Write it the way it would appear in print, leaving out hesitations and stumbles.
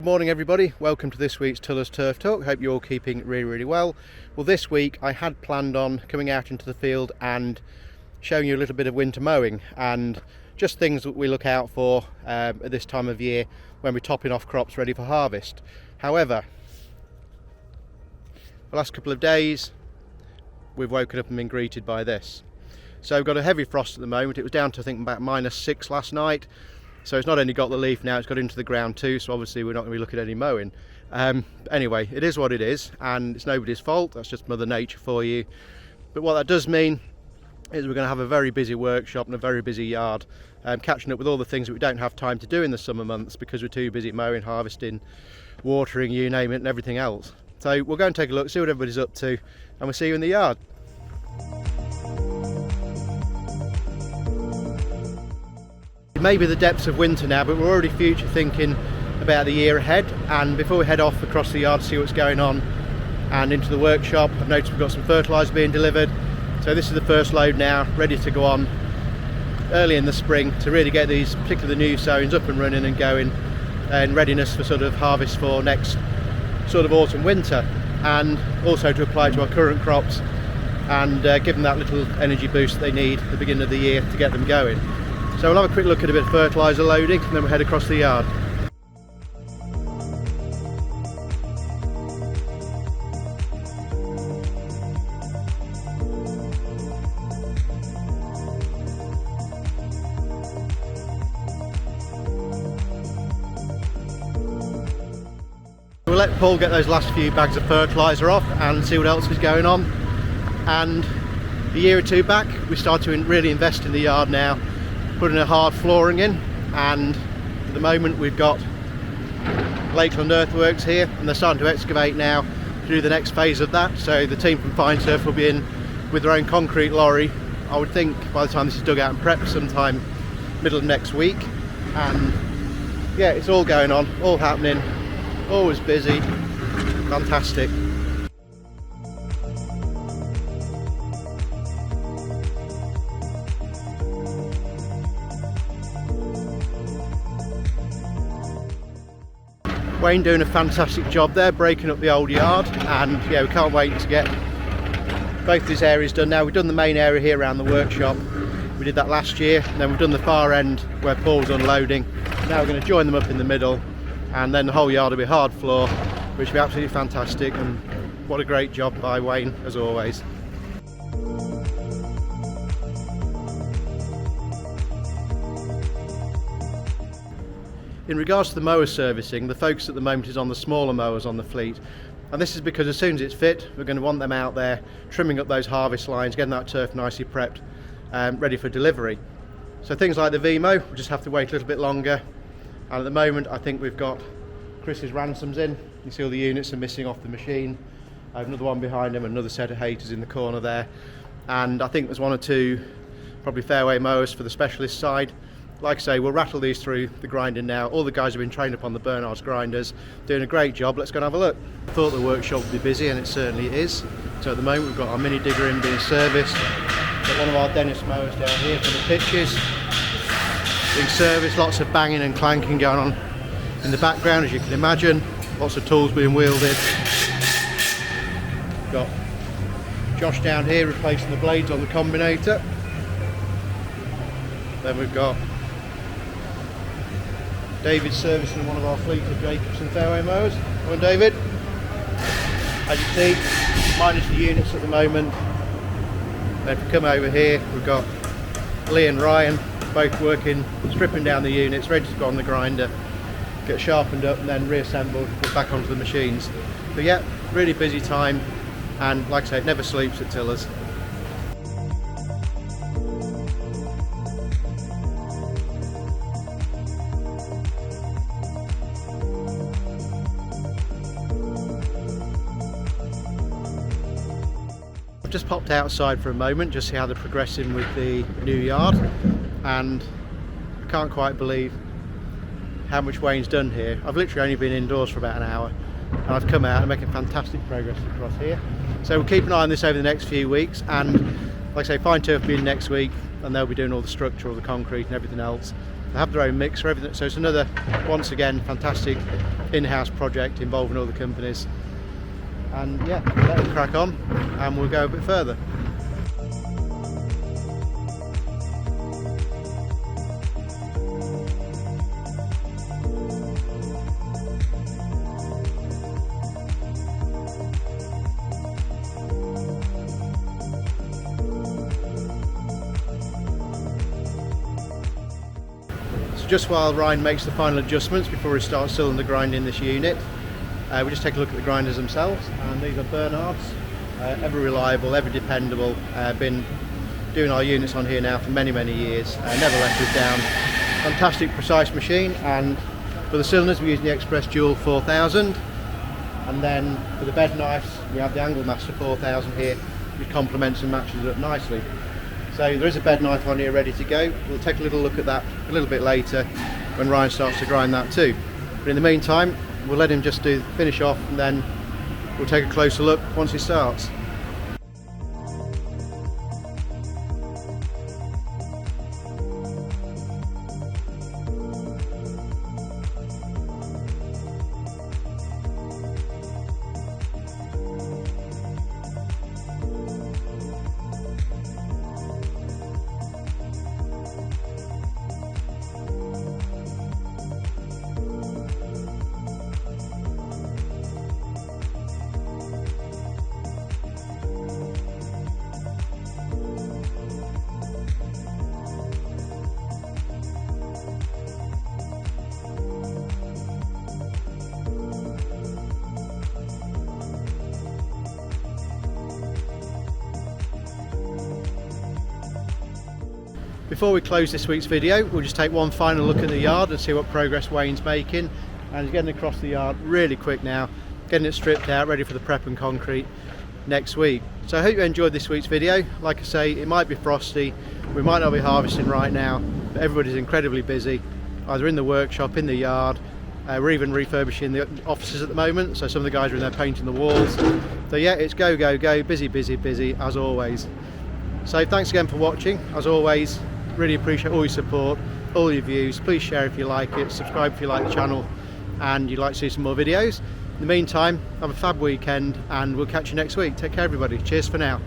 Good morning everybody, welcome to this week's Tullows Turf Talk. Hope you're all keeping really well. Well, this week I had planned on coming out into the field and showing you a little bit of winter mowing and just things that we look out for at this time of year when we're topping off crops ready for harvest. However, the last couple of days we've woken up and been greeted by this. So we've got a heavy frost at the moment. It was down to I think about -6 last night. So it's not only got the leaf now, it's got into the ground too, so obviously we're not going to be looking at any mowing. Anyway, it is what it is, and it's nobody's fault, that's just Mother Nature for you. But what that does mean is we're going to have a very busy workshop and a very busy yard, catching up with all the things that we don't have time to do in the summer months because we're too busy mowing, harvesting, watering, you name it, and everything else. So we'll go and take a look, see what everybody's up to, and we'll see you in the yard. It may be the depths of winter now, but we're already future thinking about the year ahead. And before we head off across the yard to see what's going on and into the workshop, I've noticed we've got some fertiliser being delivered. So this is the first load now, ready to go on early in the spring to really get these, particularly the new sowings, up and running and going and readiness for sort of harvest for next sort of autumn winter, and also to apply to our current crops and give them that little energy boost that they need at the beginning of the year to get them going. So we'll have a quick look at a bit of fertiliser loading and then we'll head across the yard. We'll let Paul get those last few bags of fertiliser off and see what else is going on. And a year or two back we started to really invest in the yard now, putting a hard flooring in, and at the moment we've got Lakeland Earthworks here and they're starting to excavate now to do the next phase of that. So the team from Fine Turf will be in with their own concrete lorry, I would think, by the time this is dug out and prepped sometime middle of next week. And yeah, it's all going on, all happening, always busy, fantastic. Wayne doing a fantastic job there, breaking up the old yard, and yeah, we can't wait to get both these areas done now. We've done the main area here around the workshop, we did that last year, and then we've done the far end where Paul's unloading. Now we're going to join them up in the middle, and then the whole yard will be hard floor, which will be absolutely fantastic, and what a great job by Wayne as always. In regards to the mower servicing, the focus at the moment is on the smaller mowers on the fleet, and this is because as soon as it's fit we're going to want them out there trimming up those harvest lines, getting that turf nicely prepped, ready for delivery. So things like the VMO we'll just have to wait a little bit longer, and at the moment I think we've got Chris's ransoms in. You see all the units are missing off the machine. I have another one behind him, another set of haters in the corner there, and I think there's one or two probably fairway mowers for the specialist side. Like I say, we'll rattle these through the grinding now. All the guys have been trained up on the Bernard's grinders, doing a great job. Let's go and have a look. I thought the workshop would be busy, and it certainly is. So at the moment we've got our mini digger in being serviced. Got one of our Dennis mowers down here for the pitches being serviced. Lots of banging and clanking going on in the background, as you can imagine. Lots of tools being wielded. Got Josh down here replacing the blades on the combinator. Then we've got David servicing one of our fleet of Jacobson fairway mowers. Come on, David. As you see, minus the units at the moment. Then if we come over here, we've got Lee and Ryan both working, stripping down the units, ready to go on the grinder, get sharpened up and then reassembled, put back onto the machines. So yeah, really busy time, and like I say, it never sleeps at Tullows. I've just popped outside for a moment, just see how they're progressing with the new yard, and I can't quite believe how much Wayne's done here. I've literally only been indoors for about an hour, and I've come out and making fantastic progress across here. So we'll keep an eye on this over the next few weeks, and like I say, Fine Turf will be in next week, and they'll be doing all the structure, all the concrete and everything else. They have their own mixer, everything. So it's another, once again, fantastic in-house project involving all the companies. And yeah, let it crack on and we'll go a bit further. Just while Ryan makes the final adjustments before he starts cylinder grinding this unit, we just take a look at the grinders themselves, and these are Bernards, ever reliable, ever dependable, been doing our units on here now for many years, never let us down. Fantastic precise machine. And for the cylinders we're using the Express Dual 4000, and then for the bed knives we have the Angle Master 4000 here, which complements and matches it up nicely. So there is a bed knife on here ready to go. We'll take a little look at that a little bit later when Ryan starts to grind that too. But in the meantime, we'll let him just finish off, and then we'll take a closer look once he starts. Before we close this week's video, we'll just take one final look at the yard and see what progress Wayne's making. And he's getting across the yard really quick now, getting it stripped out, ready for the prep and concrete next week. So I hope you enjoyed this week's video. Like I say, it might be frosty, we might not be harvesting right now, but everybody's incredibly busy, either in the workshop, in the yard. We're even refurbishing the offices at the moment, so some of the guys are in there painting the walls. So yeah, it's go, busy as always. So thanks again for watching. As always, really appreciate all your support, all your views. Please share if you like it, subscribe if you like the channel and you'd like to see some more videos. In the meantime, have a fab weekend and we'll catch you next week. Take care everybody. Cheers for now.